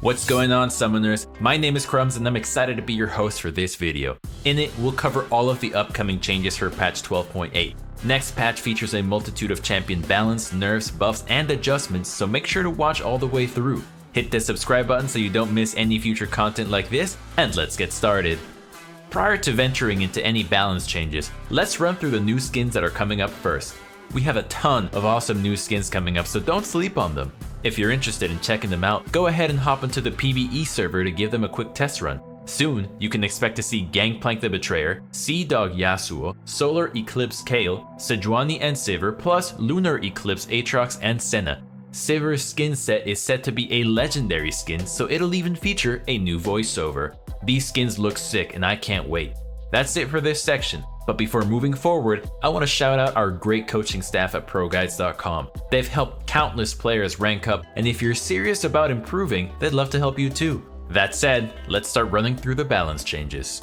What's going on, Summoners? My name is Crumbs and I'm excited to be your host for this video. In it, we'll cover all of the upcoming changes for patch 12.8. Next patch features a multitude of champion balance, nerfs, buffs, and adjustments, so make sure to watch all the way through. Hit the subscribe button so you don't miss any future content like this, and let's get started. Prior to venturing into any balance changes, let's run through the new skins that are coming up first. We have a ton of awesome new skins coming up, so don't sleep on them. If you're interested in checking them out, go ahead and hop into the PvE server to give them a quick test run. Soon, you can expect to see Gangplank the Betrayer, Sea Dog Yasuo, Solar Eclipse Kale, Sejuani and Sivir, plus Lunar Eclipse Aatrox and Senna. Sivir's skin set is set to be a legendary skin, so it'll even feature a new voiceover. These skins look sick and I can't wait. That's it for this section. But before moving forward, I want to shout out our great coaching staff at ProGuides.com. They've helped countless players rank up, and if you're serious about improving, they'd love to help you too. That said, let's start running through the balance changes.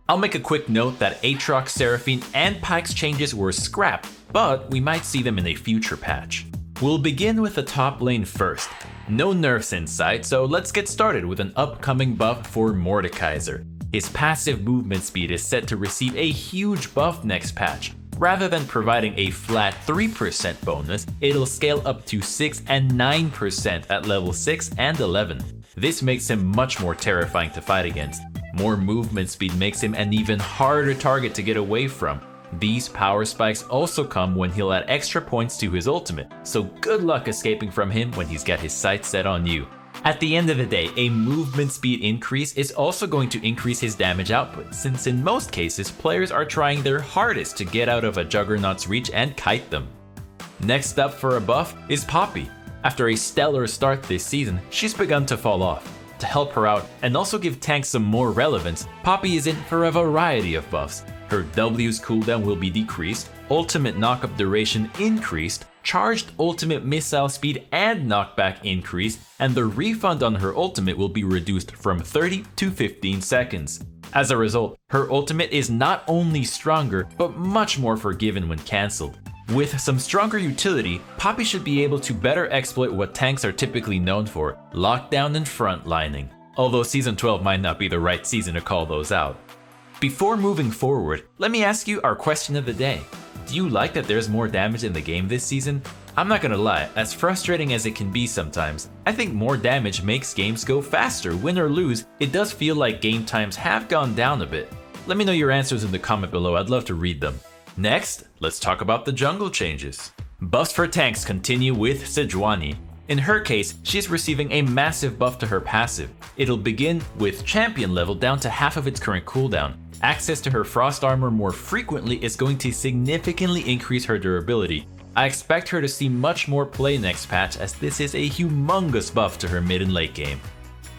I'll make a quick note that Aatrox, Seraphine, and Pyke's changes were scrapped, but we might see them in a future patch. We'll begin with the top lane first. No nerfs in sight, so let's get started with an upcoming buff for Mordekaiser. His passive movement speed is set to receive a huge buff next patch. Rather than providing a flat 3% bonus, it'll scale up to 6 and 9% at level 6 and 11. This makes him much more terrifying to fight against. More movement speed makes him an even harder target to get away from. These power spikes also come when he'll add extra points to his ultimate, so good luck escaping from him when he's got his sights set on you. At the end of the day, a movement speed increase is also going to increase his damage output, since in most cases, players are trying their hardest to get out of a Juggernaut's reach and kite them. Next up for a buff is Poppy. After a stellar start this season, she's begun to fall off. To help her out and also give tanks some more relevance, Poppy is in for a variety of buffs. Her W's cooldown will be decreased, ultimate knockup duration increased, charged ultimate missile speed and knockback increased, and the refund on her ultimate will be reduced from 30 to 15 seconds. As a result, her ultimate is not only stronger, but much more forgiving when cancelled. With some stronger utility, Poppy should be able to better exploit what tanks are typically known for, lockdown and frontlining. Although Season 12 might not be the right season to call those out. Before moving forward, let me ask you our question of the day. Do you like that there's more damage in the game this season? I'm not gonna lie, as frustrating as it can be sometimes, I think more damage makes games go faster. Win or lose, it does feel like game times have gone down a bit. Let me know your answers in the comment below, I'd love to read them. Next, let's talk about the jungle changes. Buffs for tanks continue with Sejuani. In her case, she's receiving a massive buff to her passive. It'll begin with champion level down to half of its current cooldown. Access to her frost armor more frequently is going to significantly increase her durability. I expect her to see much more play next patch, as this is a humongous buff to her mid and late game.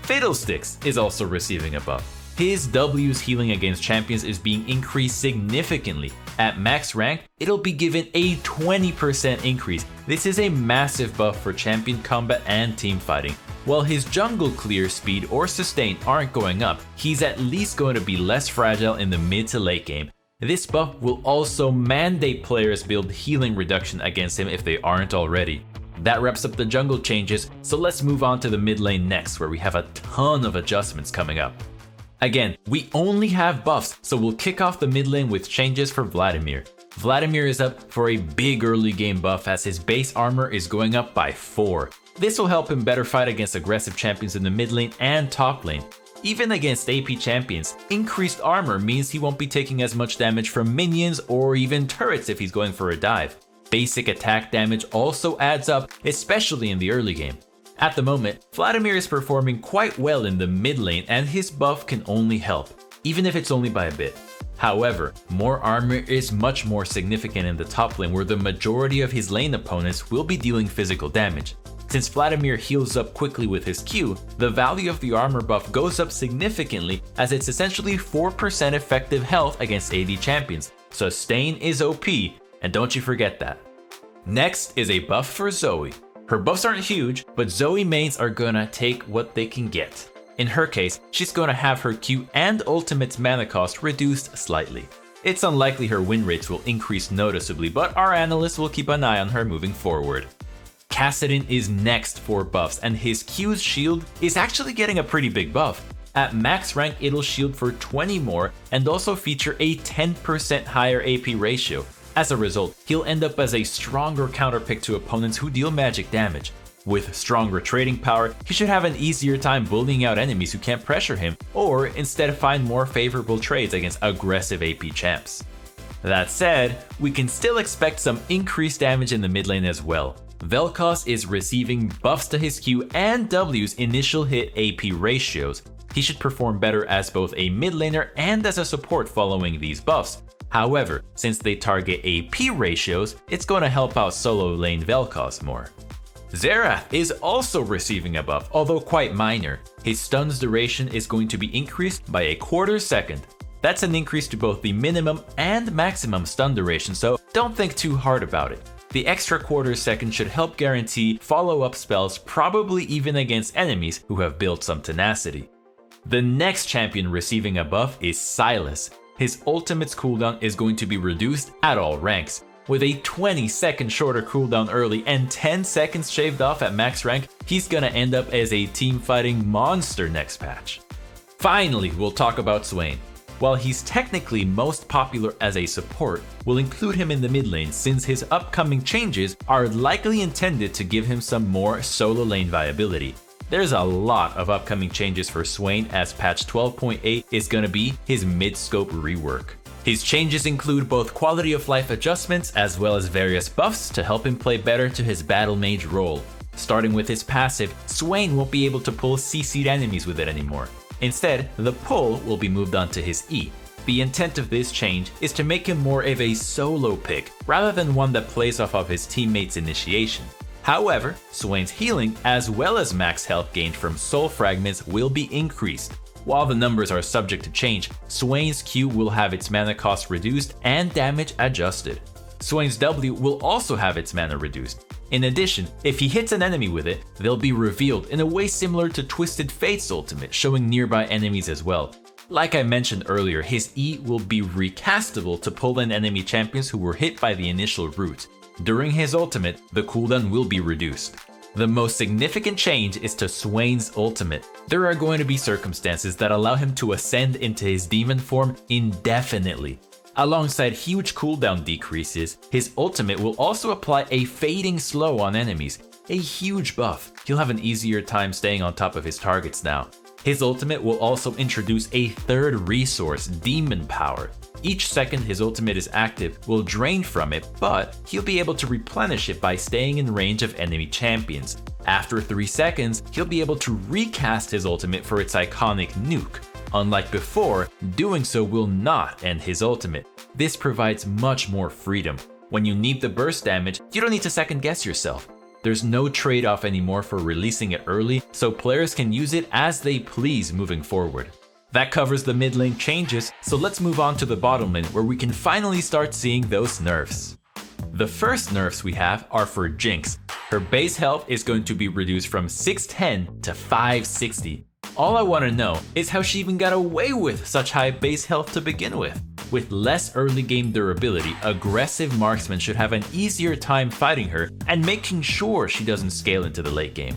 Fiddlesticks is also receiving a buff. His W's healing against champions is being increased significantly. At max rank, it'll be given a 20% increase. This is a massive buff for champion combat and team fighting. While his jungle clear speed or sustain aren't going up, he's at least going to be less fragile in the mid to late game. This buff will also mandate players build healing reduction against him if they aren't already. That wraps up the jungle changes, so let's move on to the mid lane next, where we have a ton of adjustments coming up. Again, we only have buffs, so we'll kick off the mid lane with changes for Vladimir. Vladimir is up for a big early game buff, as his base armor is going up by 4. This will help him better fight against aggressive champions in the mid lane and top lane. Even against AP champions, increased armor means he won't be taking as much damage from minions or even turrets if he's going for a dive. Basic attack damage also adds up, especially in the early game. At the moment, Vladimir is performing quite well in the mid lane, and his buff can only help, even if it's only by a bit. However, more armor is much more significant in the top lane, where the majority of his lane opponents will be dealing physical damage. Since Vladimir heals up quickly with his Q, the value of the armor buff goes up significantly, as it's essentially 4% effective health against AD champions. Sustain is OP, and don't you forget that. Next is a buff for Zoe. Her buffs aren't huge, but Zoe mains are gonna take what they can get. In her case, she's gonna have her Q and ultimate's mana cost reduced slightly. It's unlikely her win rates will increase noticeably, but our analysts will keep an eye on her moving forward. Kassadin is next for buffs, and his Q's shield is actually getting a pretty big buff. At max rank, it'll shield for 20 more and also feature a 10% higher AP ratio. As a result, he'll end up as a stronger counterpick to opponents who deal magic damage. With stronger trading power, he should have an easier time bullying out enemies who can't pressure him, or instead find more favorable trades against aggressive AP champs. That said, we can still expect some increased damage in the mid lane as well. Vel'Koz is receiving buffs to his Q and W's initial hit AP ratios. He should perform better as both a mid laner and as a support following these buffs. However, since they target AP ratios, it's going to help out solo lane Vel'Koz more. Xerath is also receiving a buff, although quite minor. His stun's duration is going to be increased by a quarter second. That's an increase to both the minimum and maximum stun duration, so don't think too hard about it. The extra quarter second should help guarantee follow-up spells, probably even against enemies who have built some tenacity. The next champion receiving a buff is Sylas. His ultimate's cooldown is going to be reduced at all ranks. With a 20-second shorter cooldown early and 10 seconds shaved off at max rank, he's gonna end up as a team-fighting monster next patch. Finally, we'll talk about Swain. While he's technically most popular as a support, we'll include him in the mid lane since his upcoming changes are likely intended to give him some more solo lane viability. There's a lot of upcoming changes for Swain, as patch 12.8 is gonna be his mid-scope rework. His changes include both quality of life adjustments as well as various buffs to help him play better to his battle mage role. Starting with his passive, Swain won't be able to pull CC'd enemies with it anymore. Instead, the pull will be moved onto his E. The intent of this change is to make him more of a solo pick rather than one that plays off of his teammates' initiation. However, Swain's healing as well as max health gained from soul fragments will be increased. While the numbers are subject to change, Swain's Q will have its mana cost reduced and damage adjusted. Swain's W will also have its mana reduced. In addition, if he hits an enemy with it, they'll be revealed in a way similar to Twisted Fate's ultimate, showing nearby enemies as well. Like I mentioned earlier, his E will be recastable to pull in enemy champions who were hit by the initial route. During his ultimate, the cooldown will be reduced. The most significant change is to Swain's ultimate. There are going to be circumstances that allow him to ascend into his demon form indefinitely. Alongside huge cooldown decreases, his ultimate will also apply a fading slow on enemies, a huge buff. He'll have an easier time staying on top of his targets now. His ultimate will also introduce a third resource, Demon Power. Each second his ultimate is active will drain from it, but he'll be able to replenish it by staying in range of enemy champions. After 3 seconds, he'll be able to recast his ultimate for its iconic nuke. Unlike before, doing so will not end his ultimate. This provides much more freedom. When you need the burst damage, you don't need to second guess yourself. There's no trade-off anymore for releasing it early, so players can use it as they please moving forward. That covers the mid lane changes, so let's move on to the bottom lane where we can finally start seeing those nerfs. The first nerfs we have are for Jinx. Her base health is going to be reduced from 610 to 560. All I want to know is how she even got away with such high base health to begin with. With less early game durability, aggressive marksmen should have an easier time fighting her and making sure she doesn't scale into the late game.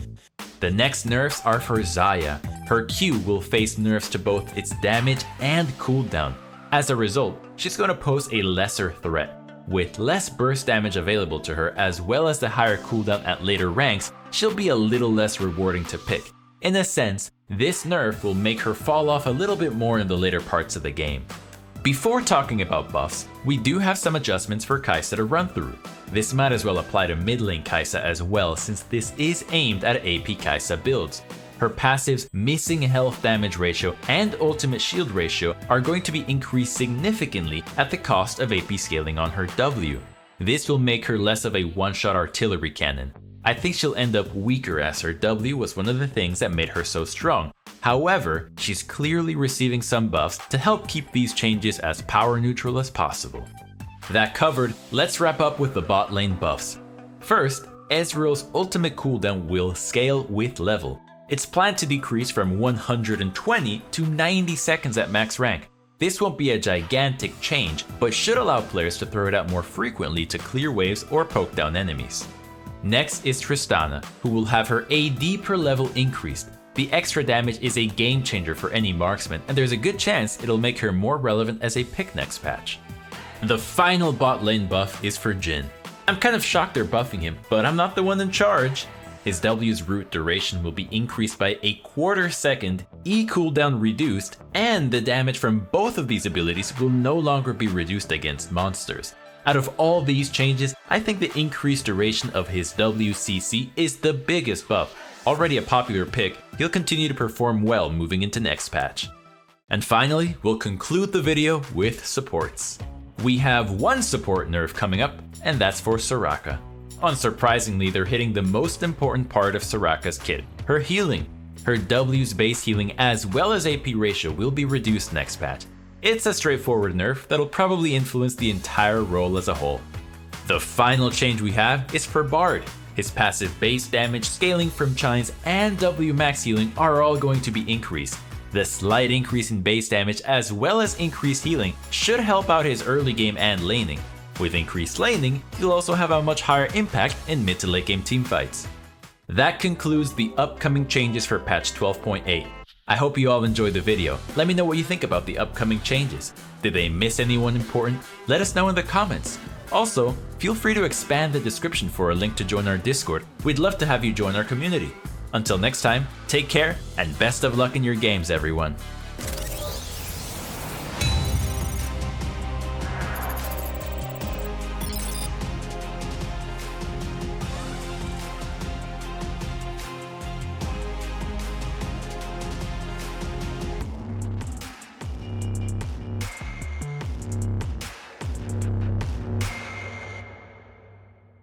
The next nerfs are for Xayah. Her Q will face nerfs to both its damage and cooldown. As a result, she's going to pose a lesser threat. With less burst damage available to her as well as the higher cooldown at later ranks, she'll be a little less rewarding to pick. In a sense, this nerf will make her fall off a little bit more in the later parts of the game. Before talking about buffs, we do have some adjustments for Kai'Sa to run through. This might as well apply to mid lane Kai'Sa as well, since this is aimed at AP Kai'Sa builds. Her passive's missing health damage ratio and ultimate shield ratio are going to be increased significantly at the cost of AP scaling on her W. This will make her less of a one-shot artillery cannon. I think she'll end up weaker as her W was one of the things that made her so strong. However, she's clearly receiving some buffs to help keep these changes as power neutral as possible. That covered, let's wrap up with the bot lane buffs. First, Ezreal's ultimate cooldown will scale with level. It's planned to decrease from 120 to 90 seconds at max rank. This won't be a gigantic change, but should allow players to throw it out more frequently to clear waves or poke down enemies. Next is Tristana, who will have her AD per level increased. The extra damage is a game changer for any marksman, and there's a good chance it'll make her more relevant as a pick next patch. The final bot lane buff is for Jhin. I'm kind of shocked they're buffing him, but I'm not the one in charge. His W's root duration will be increased by a quarter second, E cooldown reduced, and the damage from both of these abilities will no longer be reduced against monsters. Out of all these changes, I think the increased duration of his WCC is the biggest buff. Already a popular pick, he'll continue to perform well moving into next patch. And finally, we'll conclude the video with supports. We have one support nerf coming up, and that's for Soraka. Unsurprisingly, they're hitting the most important part of Soraka's kit, her healing. Her W's base healing as well as AP ratio will be reduced next patch. It's a straightforward nerf that'll probably influence the entire role as a whole. The final change we have is for Bard. His passive base damage, scaling from Chines, and W max healing are all going to be increased. The slight increase in base damage as well as increased healing should help out his early game and laning. With increased laning, he'll also have a much higher impact in mid to late game teamfights. That concludes the upcoming changes for patch 12.8. I hope you all enjoyed the video. Let me know what you think about the upcoming changes. Did they miss anyone important? Let us know in the comments. Also, feel free to expand the description for a link to join our Discord. We'd love to have you join our community. Until next time, take care and best of luck in your games, everyone.